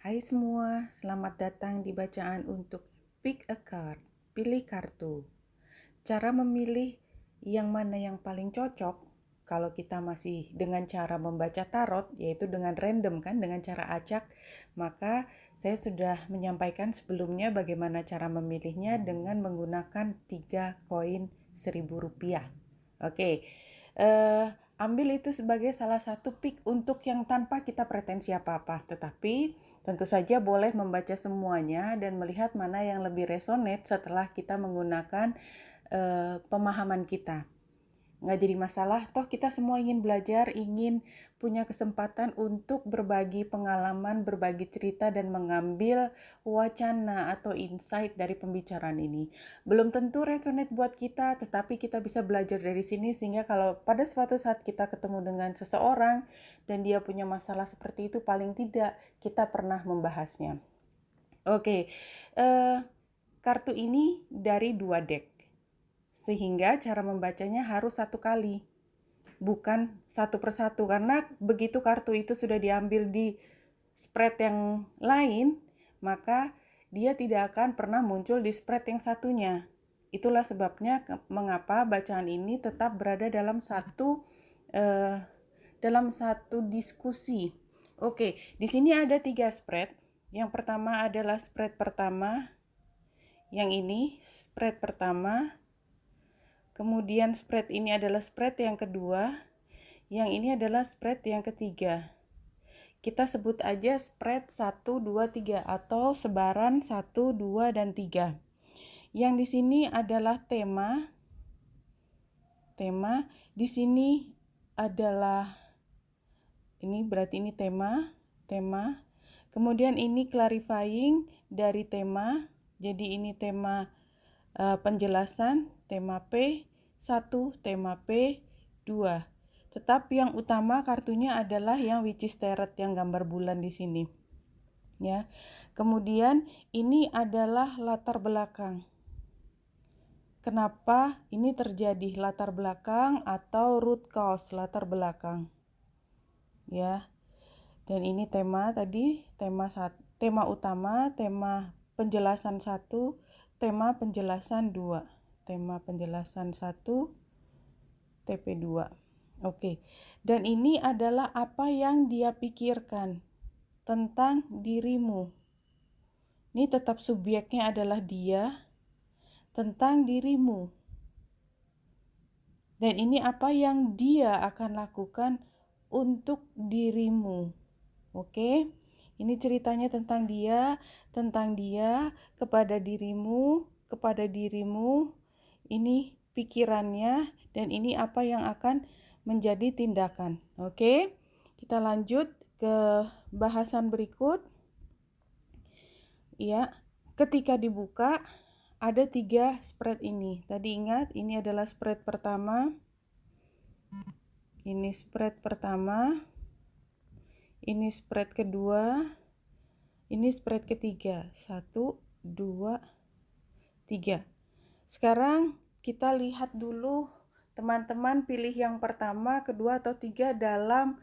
Hai semua, selamat datang di bacaan untuk Pick a Card, pilih kartu. Cara memilih yang mana yang paling cocok kalau kita masih dengan cara membaca tarot, yaitu dengan random kan, dengan cara acak, maka saya sudah menyampaikan sebelumnya bagaimana cara memilihnya dengan menggunakan 3 koin Rp1.000. Oke, ambil itu sebagai salah satu pick untuk yang tanpa kita pretensi apa-apa. Tetapi tentu saja boleh membaca semuanya dan melihat mana yang lebih resonate setelah kita menggunakan pemahaman kita. Nggak jadi masalah, toh kita semua ingin belajar, ingin punya kesempatan untuk berbagi pengalaman, berbagi cerita, dan mengambil wacana atau insight dari pembicaraan ini. Belum tentu resonate buat kita, tetapi kita bisa belajar dari sini sehingga kalau pada suatu saat kita ketemu dengan seseorang dan dia punya masalah seperti itu, paling tidak kita pernah membahasnya. Oke, kartu ini dari 2 deck. Sehingga cara membacanya harus 1 kali, bukan 1 persatu. Karena begitu kartu itu sudah diambil di spread yang lain, maka dia tidak akan pernah muncul di spread yang satunya. Itulah sebabnya mengapa bacaan ini tetap berada dalam satu diskusi. Oke, di sini ada 3 spread. Yang pertama adalah spread pertama. Yang ini spread pertama. Kemudian spread ini adalah spread yang kedua. Yang ini adalah spread yang ketiga. Kita sebut aja spread 1, 2, 3 atau sebaran 1, 2, dan 3. Yang di sini adalah tema. Di sini adalah, ini berarti ini tema. Kemudian ini clarifying dari tema. Jadi ini tema penjelasan, tema P1, tema P2. Tetapi yang utama kartunya adalah yang which is tarot, yang gambar bulan di sini. Ya. Kemudian ini adalah latar belakang. Kenapa ini terjadi, latar belakang atau root cause, latar belakang. Ya. Dan ini tema tadi, tema utama, tema penjelasan 1, tema penjelasan 2. Tema penjelasan 1, TP2. Oke. Dan ini adalah apa yang dia pikirkan tentang dirimu. Ini tetap subjeknya adalah dia, tentang dirimu. Dan ini apa yang dia akan lakukan untuk dirimu. Oke? Ini ceritanya tentang dia, kepada dirimu. Ini pikirannya, dan ini apa yang akan menjadi tindakan. Oke? Kita lanjut ke bahasan berikut. Ya, ketika dibuka ada 3 spread ini. Tadi ingat, ini adalah spread pertama. Ini spread pertama. Ini spread kedua. Ini spread ketiga. 1, 2, 3. Sekarang kita lihat dulu, teman-teman pilih yang pertama, kedua, atau 3 dalam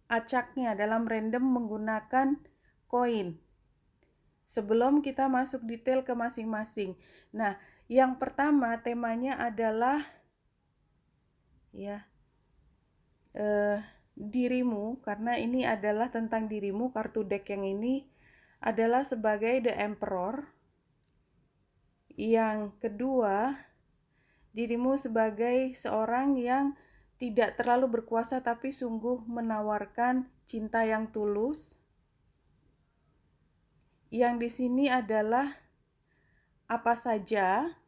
acaknya, dalam random menggunakan koin. Sebelum kita masuk detail ke masing-masing. Nah, yang pertama temanya adalah dirimu, karena ini adalah tentang dirimu. Kartu deck yang ini adalah sebagai The Emperor. Yang kedua, dirimu sebagai seorang yang tidak terlalu berkuasa tapi sungguh menawarkan cinta yang tulus. Yang di sini adalah apa saja,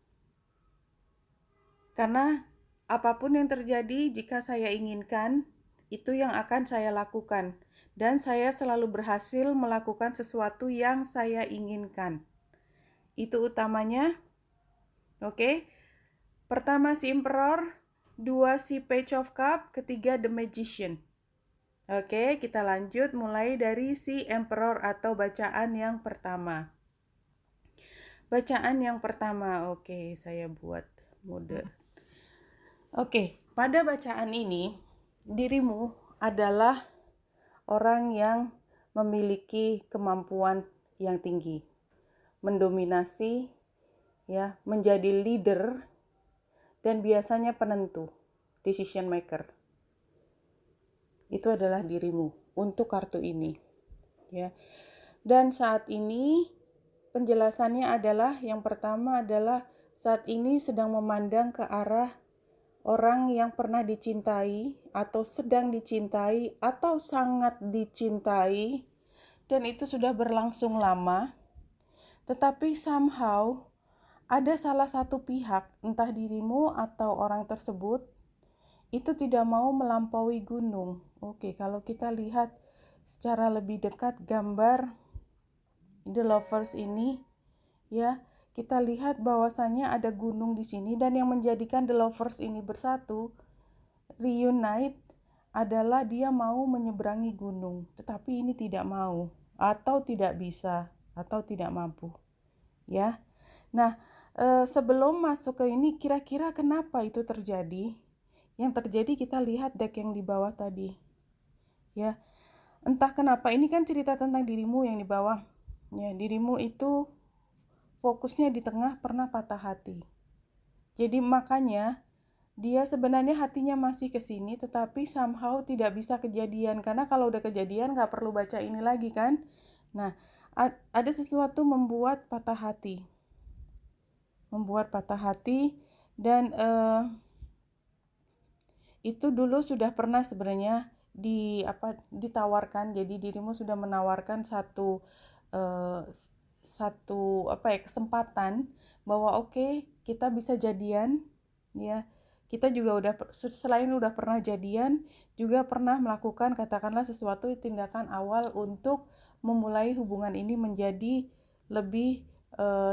karena apapun yang terjadi, jika saya inginkan, itu yang akan saya lakukan. Dan saya selalu berhasil melakukan sesuatu yang saya inginkan. Itu utamanya. Oke. Pertama si Emperor, 2 si Page of Cup, ketiga The Magician. Oke, kita lanjut mulai dari si Emperor atau bacaan yang pertama. Bacaan yang pertama, oke, saya buat mode. Oke, pada bacaan ini, dirimu adalah orang yang memiliki kemampuan yang tinggi, mendominasi, ya, menjadi leader, dan biasanya penentu, decision maker. Itu adalah dirimu untuk kartu ini, ya. Dan saat ini penjelasannya adalah, yang pertama adalah saat ini sedang memandang ke arah orang yang pernah dicintai atau sedang dicintai atau sangat dicintai, dan itu sudah berlangsung lama. Tetapi somehow ada salah satu pihak, entah dirimu atau orang tersebut, itu tidak mau melampaui gunung. Oke, kalau kita lihat secara lebih dekat gambar The Lovers ini, ya, kita lihat bahwasannya ada gunung di sini, dan yang menjadikan The Lovers ini bersatu, reunite, adalah dia mau menyeberangi gunung, tetapi ini tidak mau, atau tidak bisa, atau tidak mampu, ya. Nah, sebelum masuk ke ini, kira-kira kenapa itu terjadi? Yang terjadi, kita lihat deck yang di bawah tadi, ya. Entah kenapa, ini kan cerita tentang dirimu yang di bawah, ya. Dirimu itu fokusnya di tengah, pernah patah hati. Jadi makanya dia sebenarnya hatinya masih ke sini, tetapi somehow tidak bisa kejadian. Karena kalau udah kejadian nggak perlu baca ini lagi kan. Nah, ada sesuatu membuat patah hati. Dan itu dulu sudah pernah sebenarnya ditawarkan. Jadi dirimu sudah menawarkan satu kesempatan bahwa oke, kita bisa jadian, ya. Kita juga selain udah pernah jadian, juga pernah melakukan katakanlah sesuatu tindakan awal untuk memulai hubungan ini menjadi lebih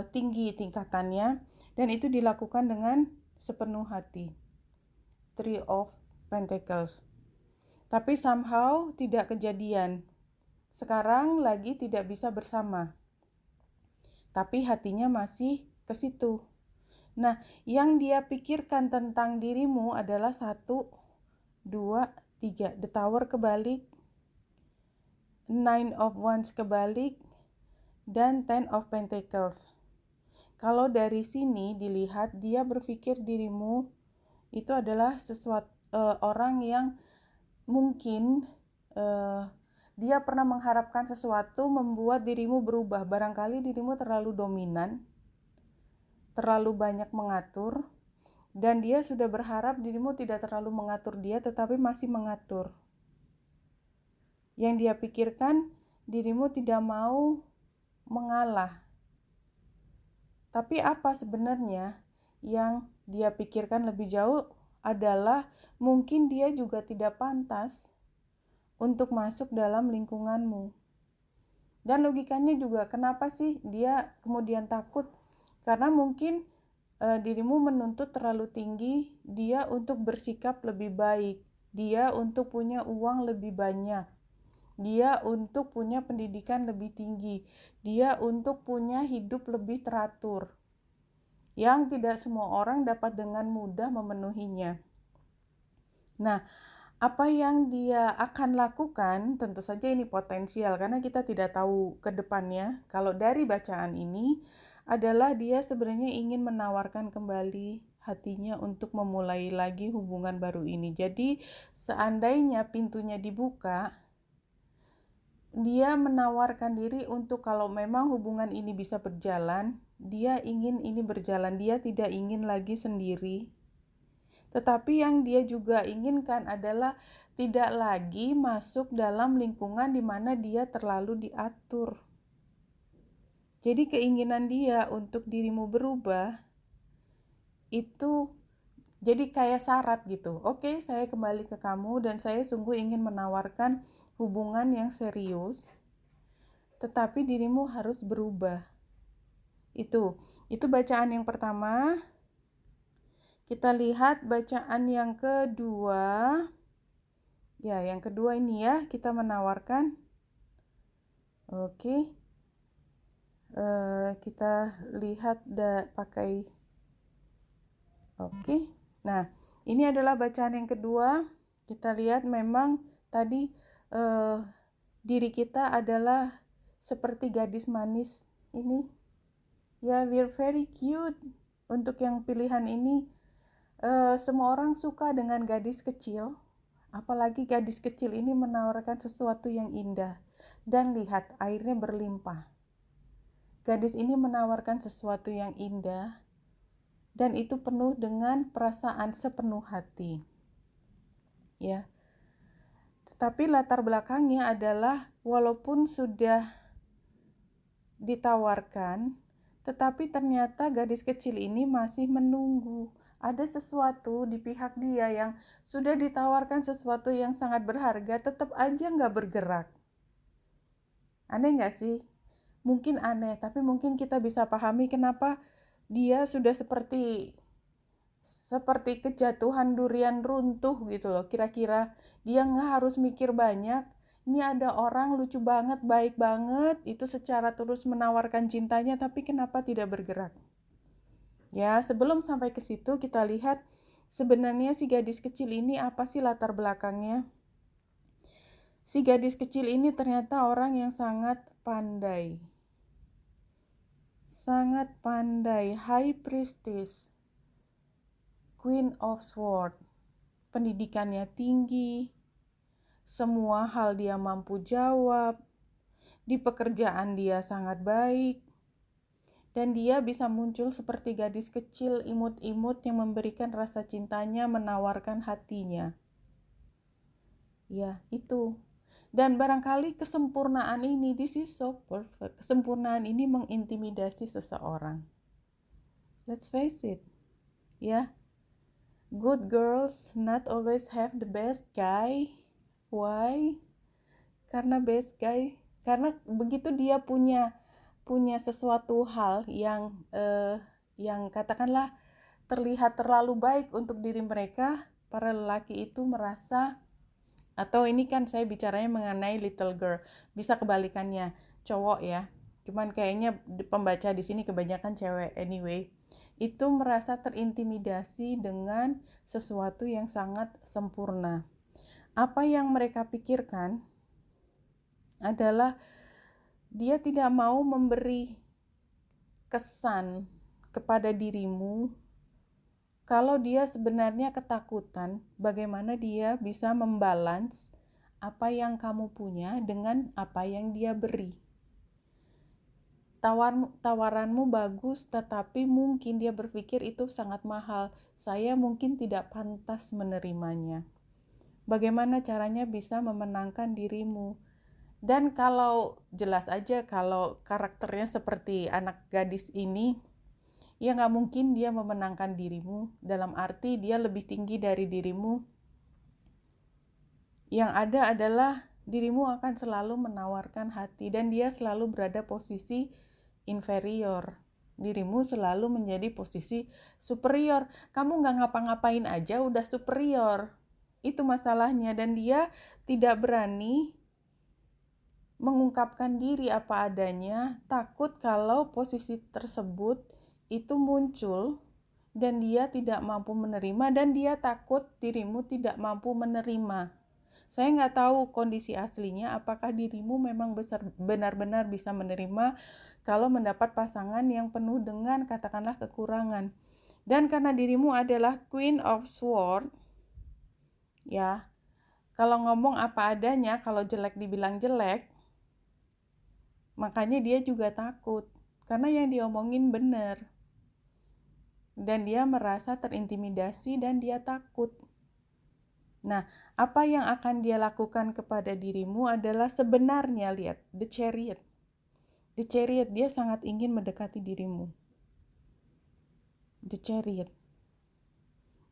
tinggi tingkatannya, dan itu dilakukan dengan sepenuh hati. Three of Pentacles. Tapi somehow tidak kejadian. Sekarang lagi tidak bisa bersama. Tapi hatinya masih ke situ. Nah, yang dia pikirkan tentang dirimu adalah 1, 2, 3. The Tower kebalik, Nine of Wands kebalik, dan Ten of Pentacles. Kalau dari sini dilihat, dia berpikir dirimu itu adalah orang yang mungkin dia pernah mengharapkan sesuatu membuat dirimu berubah. Barangkali dirimu terlalu dominan, terlalu banyak mengatur, dan dia sudah berharap dirimu tidak terlalu mengatur dia, tetapi masih mengatur. Yang dia pikirkan, dirimu tidak mau mengalah. Tapi apa sebenarnya yang dia pikirkan lebih jauh adalah mungkin dia juga tidak pantas untuk masuk dalam lingkunganmu. Dan logikanya juga, kenapa sih dia kemudian takut? Karena mungkin dirimu menuntut terlalu tinggi dia untuk bersikap lebih baik, dia untuk punya uang lebih banyak, dia untuk punya pendidikan lebih tinggi, dia untuk punya hidup lebih teratur, yang tidak semua orang dapat dengan mudah memenuhinya. Nah, apa yang dia akan lakukan, tentu saja ini potensial karena kita tidak tahu ke depannya. Kalau dari bacaan ini adalah dia sebenarnya ingin menawarkan kembali hatinya untuk memulai lagi hubungan baru ini. Jadi seandainya pintunya dibuka, dia menawarkan diri untuk kalau memang hubungan ini bisa berjalan, dia ingin ini berjalan, dia tidak ingin lagi sendiri. Tetapi yang dia juga inginkan adalah tidak lagi masuk dalam lingkungan di mana dia terlalu diatur. Jadi keinginan dia untuk dirimu berubah itu jadi kayak syarat gitu. Oke, saya kembali ke kamu dan saya sungguh ingin menawarkan hubungan yang serius, tetapi dirimu harus berubah. Itu bacaan yang pertama. Kita lihat bacaan yang kedua. Ya, yang kedua ini ya, kita menawarkan. Oke. Kita lihat pakai. Oke. Nah, ini adalah bacaan yang kedua. Kita lihat memang tadi diri kita adalah seperti gadis manis ini. Ya, we're very cute. Untuk yang pilihan ini, semua orang suka dengan gadis kecil. Apalagi gadis kecil ini menawarkan sesuatu yang indah. Dan lihat, airnya berlimpah. Gadis ini menawarkan sesuatu yang indah. Dan itu penuh dengan perasaan sepenuh hati. Ya. Tetapi latar belakangnya adalah walaupun sudah ditawarkan, tetapi ternyata gadis kecil ini masih menunggu. Ada sesuatu di pihak dia yang sudah ditawarkan sesuatu yang sangat berharga, tetap aja nggak bergerak. Aneh nggak sih? Mungkin aneh, tapi mungkin kita bisa pahami kenapa dia sudah seperti kejatuhan durian runtuh gitu loh. Kira-kira dia nggak harus mikir banyak. Ini ada orang lucu banget, baik banget, itu secara terus menawarkan cintanya, tapi kenapa tidak bergerak? Ya, sebelum sampai ke situ kita lihat sebenarnya si gadis kecil ini apa sih latar belakangnya? Si gadis kecil ini ternyata orang yang sangat pandai. Sangat pandai, high priestess, Queen of Swords. Pendidikannya tinggi, semua hal dia mampu jawab, di pekerjaan dia sangat baik, dan dia bisa muncul seperti gadis kecil imut-imut yang memberikan rasa cintanya, menawarkan hatinya. Ya, itu. Dan barangkali kesempurnaan ini, this is so perfect, kesempurnaan ini mengintimidasi seseorang. Let's face it, ya. Good girls not always have the best guy. Why? Karena begitu dia punya sesuatu hal yang katakanlah terlihat terlalu baik untuk diri mereka, para lelaki itu merasa, atau ini kan saya bicaranya mengenai little girl, bisa kebalikannya, cowok ya. Cuman kayaknya pembaca di sini kebanyakan cewek anyway. Itu merasa terintimidasi dengan sesuatu yang sangat sempurna. Apa yang mereka pikirkan adalah dia tidak mau memberi kesan kepada dirimu kalau dia sebenarnya ketakutan bagaimana dia bisa membalance apa yang kamu punya dengan apa yang dia beri. Tawaranmu bagus, tetapi mungkin dia berpikir itu sangat mahal. Saya mungkin tidak pantas menerimanya. Bagaimana caranya bisa memenangkan dirimu? Dan kalau jelas aja kalau karakternya seperti anak gadis ini, ya nggak mungkin dia memenangkan dirimu. Dalam arti dia lebih tinggi dari dirimu. Yang ada adalah dirimu akan selalu menawarkan hati dan dia selalu berada posisi inferior. Dirimu selalu menjadi posisi superior. Kamu nggak ngapa-ngapain aja udah superior. Itu masalahnya, dan dia tidak berani mengungkapkan diri apa adanya, takut kalau posisi tersebut itu muncul dan dia tidak mampu menerima, dan dia takut dirimu tidak mampu menerima. Saya nggak tahu kondisi aslinya, apakah dirimu memang benar-benar bisa menerima kalau mendapat pasangan yang penuh dengan katakanlah kekurangan. Dan karena dirimu adalah Queen of Swords, ya, kalau ngomong apa adanya, kalau jelek dibilang jelek, makanya dia juga takut, karena yang diomongin benar. Dan dia merasa terintimidasi dan dia takut. Nah, apa yang akan dia lakukan kepada dirimu adalah sebenarnya, lihat, the chariot. The chariot, dia sangat ingin mendekati dirimu. The chariot.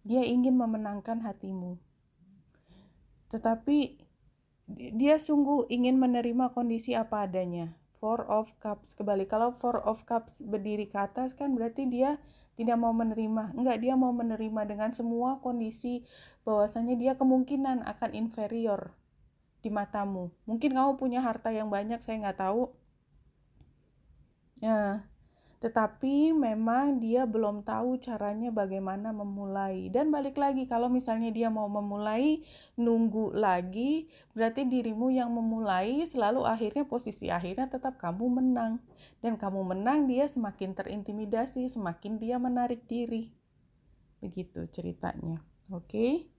Dia ingin memenangkan hatimu. Tetapi dia sungguh ingin menerima kondisi apa adanya. Four of Cups kebalik. Kalau Four of Cups berdiri ke atas kan berarti dia tidak mau menerima. Enggak, dia mau menerima dengan semua kondisi bahwasanya dia kemungkinan akan inferior di matamu. Mungkin kamu punya harta yang banyak, saya nggak tahu. Ya, Tetapi memang dia belum tahu caranya bagaimana memulai. Dan balik lagi, kalau misalnya dia mau memulai, nunggu lagi, berarti dirimu yang memulai, selalu akhirnya posisi akhirnya tetap kamu menang. Dan kamu menang, dia semakin terintimidasi, semakin dia menarik diri. Begitu ceritanya. Oke?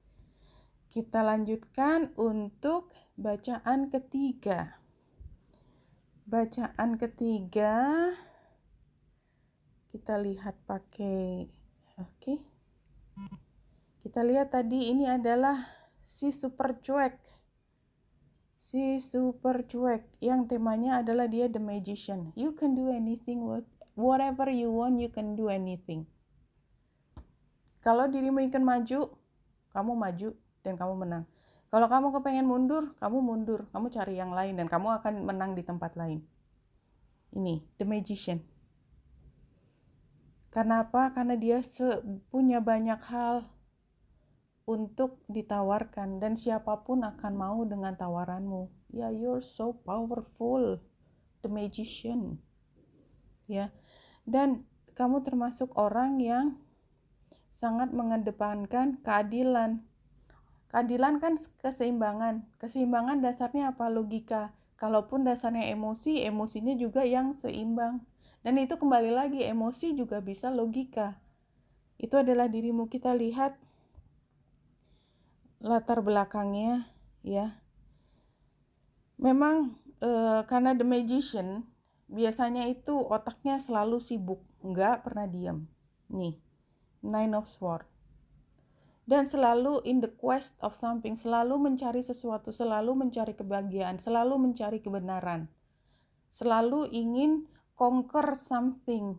Kita lanjutkan untuk bacaan ketiga. Bacaan ketiga kita lihat pakai kita lihat tadi ini adalah si super cuek yang temanya adalah dia the magician. You can do anything, whatever you want, you can do anything. Kalau dirimu ingin maju, kamu maju dan kamu menang. Kalau kamu kepengen mundur, kamu cari yang lain dan kamu akan menang di tempat lain. Ini the magician. Kenapa? Karena dia punya banyak hal untuk ditawarkan dan siapapun akan mau dengan tawaranmu. Ya, you're so powerful, the magician. Ya. Dan kamu termasuk orang yang sangat mengedepankan keadilan. Keadilan kan keseimbangan. Keseimbangan dasarnya apa? Logika. Kalaupun dasarnya emosi, emosinya juga yang seimbang. Dan itu kembali lagi, emosi juga bisa logika. Itu adalah dirimu. Kita lihat latar belakangnya, ya. Memang karena the magician, biasanya itu otaknya selalu sibuk, nggak pernah diam. Nih, Nine of Swords. Dan selalu in the quest of something, selalu mencari sesuatu, selalu mencari kebahagiaan, selalu mencari kebenaran. Selalu ingin conquer something,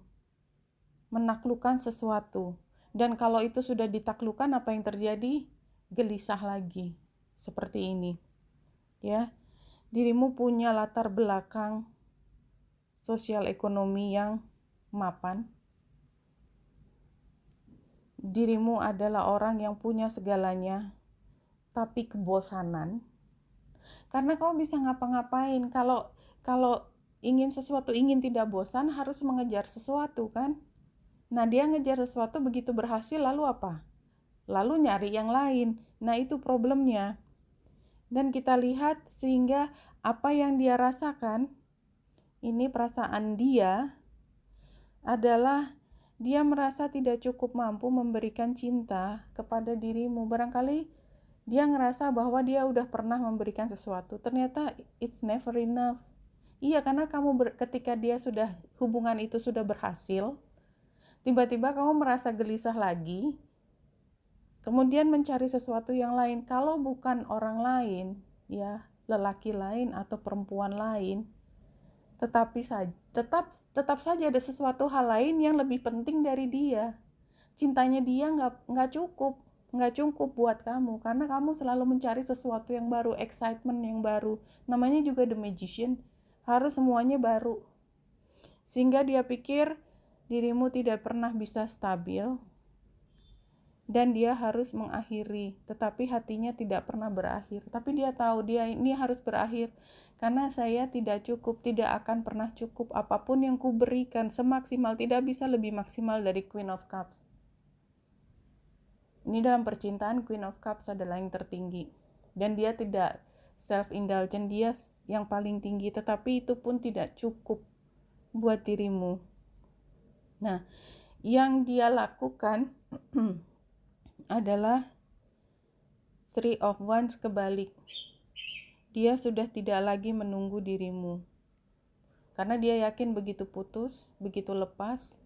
menaklukkan sesuatu. Dan kalau itu sudah ditaklukkan, apa yang terjadi? Gelisah lagi. Seperti ini. Ya. Dirimu punya latar belakang sosial ekonomi yang mapan. Dirimu adalah orang yang punya segalanya, tapi kebosanan. Karena kamu bisa ngapa-ngapain. Kalau ingin sesuatu, ingin tidak bosan, harus mengejar sesuatu kan. Nah, dia ngejar sesuatu, begitu berhasil, lalu apa? Lalu nyari yang lain. Nah, itu problemnya. Dan kita lihat sehingga apa yang dia rasakan, ini perasaan dia adalah dia merasa tidak cukup mampu memberikan cinta kepada dirimu. Barangkali dia ngerasa bahwa dia udah pernah memberikan sesuatu, ternyata it's never enough. Iya, karena ketika dia sudah, hubungan itu sudah berhasil, tiba-tiba kamu merasa gelisah lagi, kemudian mencari sesuatu yang lain. Kalau bukan orang lain, ya lelaki lain atau perempuan lain, tetap saja ada sesuatu hal lain yang lebih penting dari dia. Cintanya dia nggak cukup buat kamu, karena kamu selalu mencari sesuatu yang baru, excitement yang baru. Namanya juga the magician, harus semuanya baru. Sehingga dia pikir dirimu tidak pernah bisa stabil dan dia harus mengakhiri, tetapi hatinya tidak pernah berakhir. Tapi dia tahu dia ini harus berakhir, karena saya tidak cukup, tidak akan pernah cukup. Apapun yang kuberikan semaksimal, tidak bisa lebih maksimal dari Queen of Cups. Ini dalam percintaan, Queen of Cups adalah yang tertinggi. Dan dia tidak self-indulgent, dia yang paling tinggi. Tetapi itu pun tidak cukup buat dirimu. Nah, yang dia lakukan adalah Three of Wands kebalik. Dia sudah tidak lagi menunggu dirimu. Karena dia yakin begitu putus, begitu lepas,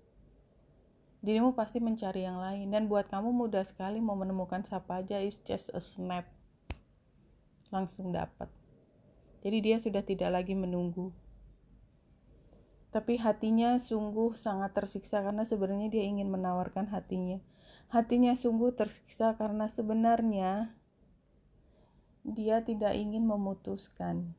dirimu pasti mencari yang lain. Dan buat kamu mudah sekali mau menemukan siapa aja, is just a snap. Langsung dapat. Jadi dia sudah tidak lagi menunggu. Tapi hatinya sungguh sangat tersiksa karena sebenarnya dia ingin menawarkan hatinya. Hatinya sungguh tersiksa karena sebenarnya dia tidak ingin memutuskan.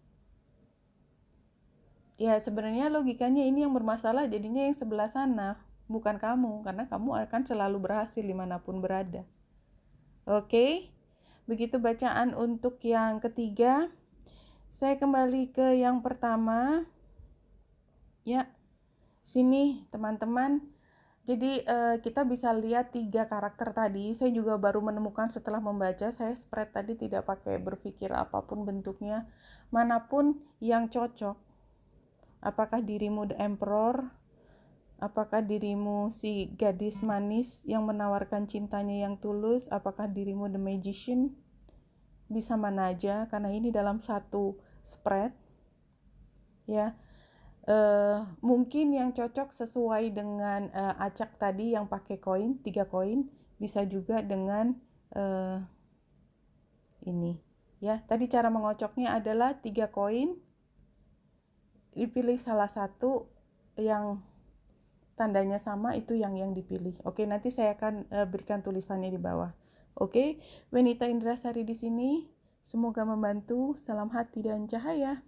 Ya sebenarnya logikanya ini yang bermasalah, jadinya yang sebelah sana, bukan kamu, karena kamu akan selalu berhasil dimanapun berada. Oke, begitu bacaan untuk yang ketiga. Saya kembali ke yang pertama. Ya, Sini teman-teman, jadi kita bisa lihat 3 karakter tadi. Saya juga baru menemukan setelah membaca. Saya spread tadi tidak pakai berpikir apapun bentuknya, manapun yang cocok. Apakah dirimu the emperor, apakah dirimu si gadis manis yang menawarkan cintanya yang tulus, apakah dirimu the magician, bisa mana aja karena ini dalam satu spread ya. Mungkin yang cocok sesuai dengan acak tadi yang pakai koin, 3 koin, bisa juga dengan ini ya. Tadi cara mengocoknya adalah 3 koin, dipilih salah satu yang tandanya sama, itu yang dipilih. Oke, nanti saya akan berikan tulisannya di bawah. Oke, Wenita Indrasari di sini. Semoga membantu. Salam hati dan cahaya.